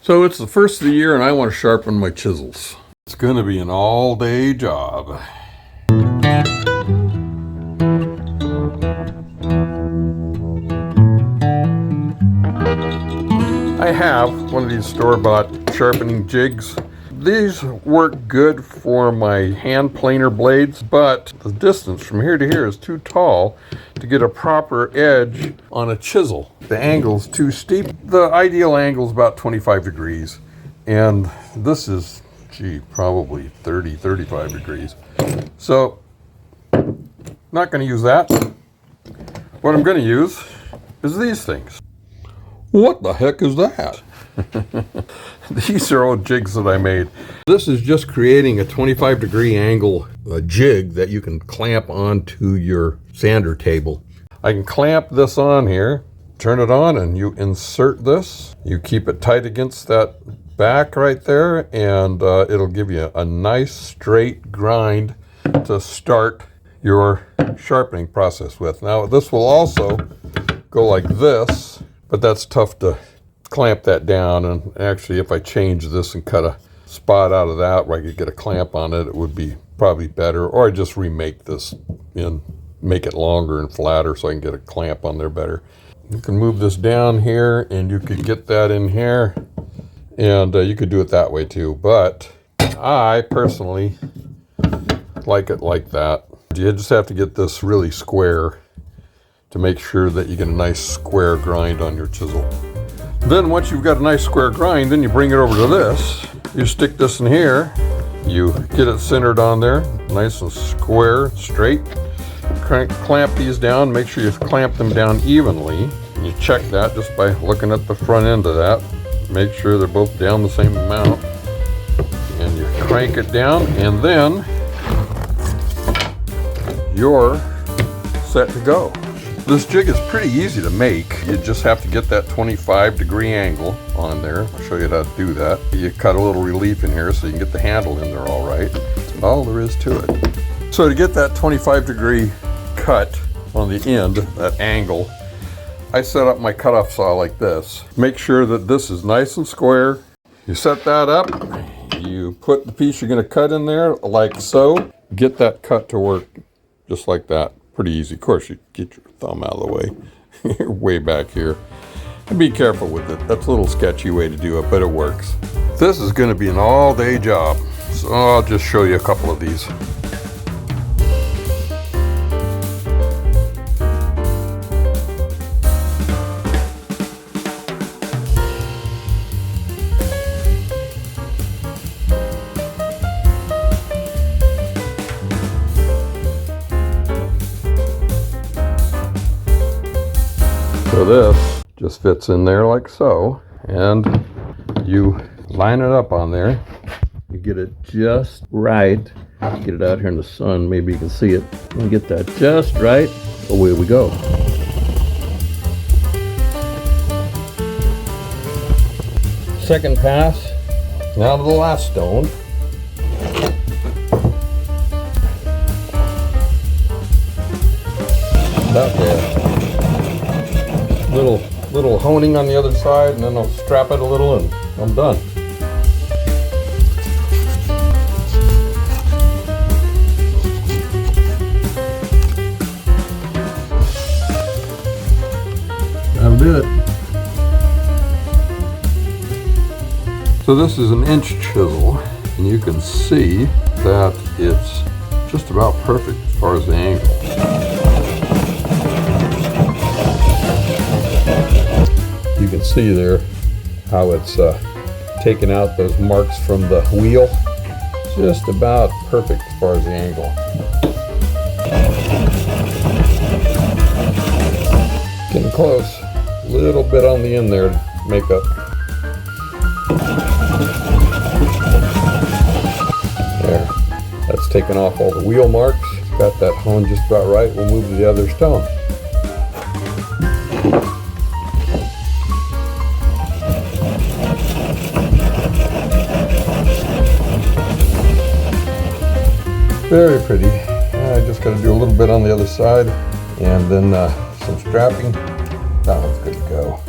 So it's the first of the year and I want to sharpen my chisels. It's going to be an all-day job. I have one of these store-bought sharpening jigs. These work good for my hand planer blades, but the distance from here to here is too tall to get a proper edge on a chisel. The angle's too steep. The ideal angle is about 25 degrees, and this is, probably 30, 35 degrees. So, not going to use that. What I'm going to use is these things. What the heck is that? These are old jigs that I made. This is just creating a 25 degree angle jig that you can clamp onto your sander table. I can clamp this on here, turn it on, and you insert this. You keep it tight against that back right there, and it'll give you a nice straight grind to start your sharpening process with. Now this will also go like this, but that's tough to clamp that down, and actually if I change this and cut a spot out of that where I could get a clamp on it, it would be probably better, or I just remake this and make it longer and flatter so I can get a clamp on there better. You can move this down here and you could get that in here, and you could do it that way too, but I personally like it like that. You just have to get this really square to make sure that you get a nice square grind on your chisel. Then once you've got a nice square grind, then you bring it over to this. You stick this in here, you get it centered on there, nice and square, straight. Clamp these down, make sure you clamp them down evenly. You check that just by looking at the front end of that. Make sure they're both down the same amount. And you crank it down, and then you're set to go. This jig is pretty easy to make. You just have to get that 25 degree angle on there. I'll show you how to do that. You cut a little relief in here so you can get the handle in there all right. That's all there is to it. So to get that 25 degree cut on the end, that angle, I set up my cutoff saw like this. Make sure that this is nice and square. You set that up, you put the piece you're going to cut in there like so. Get that cut to work just like that. Pretty easy. Of course, you get your thumb out of the way. You're way back here. And be careful with it. That's a little sketchy way to do it, but it works. This is going to be an all-day job, so I'll just show you a couple of these. So this just fits in there like so, and you line it up on there. You get it just right. Get it out here in the sun, maybe you can see it. And get that just right. Away we go. Second pass. Now to the last stone. About there. Little honing on the other side, and then I'll strap it a little and I'm done. That'll do it. So this is an inch chisel, and you can see that it's just about perfect as far as the angle. You can see there how it's taken out those marks from the wheel. Just about perfect as far as the angle. Getting close. A little bit on the end there to make up. There. That's taken off all the wheel marks. Got that honed just about right. We'll move to the other stone. Very pretty. I just got to do a little bit on the other side, and then some strapping. That one's good to go.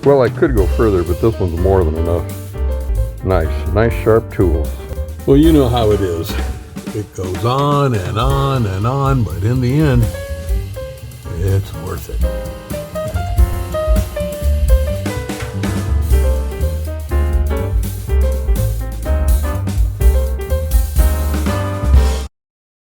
Well, I could go further, but this one's more than enough. Nice sharp tools. Well, you know how it is. It goes on and on and on, but in the end, it's worth it.